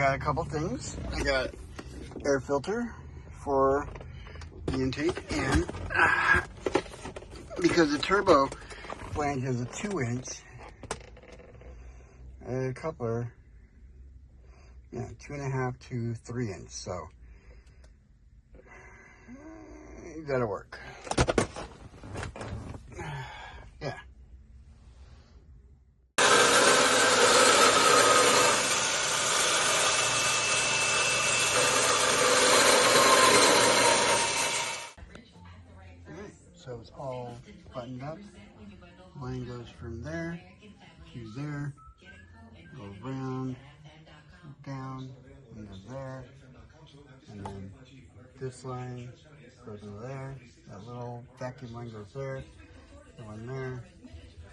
got a couple things. I got air filter for the intake, and because the turbo flange is a 2-inch, a coupler, 2.5 to 3-inch, so that'll work. Yeah. So it's all buttoned up. Line goes from there to there, goes around, down, into there, and then this line goes into there. That little vacuum line goes there, the one there.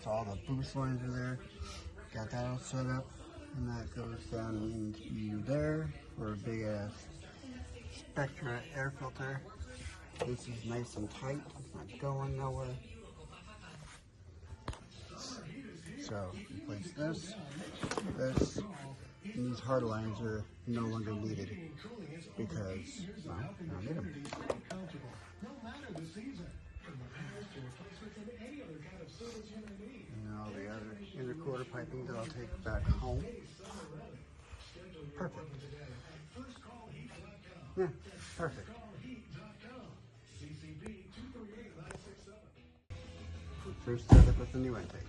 So all the boost lines are there. Got that all set up, and that goes down into there for a big ass Spectra air filter. This is nice and tight, it's not going nowhere. So replace this, and these hard lines are no longer needed because, well, I don't need them. And all the other interquarter piping that I'll take back home. Perfect. Yeah, perfect. First setup with the new intake.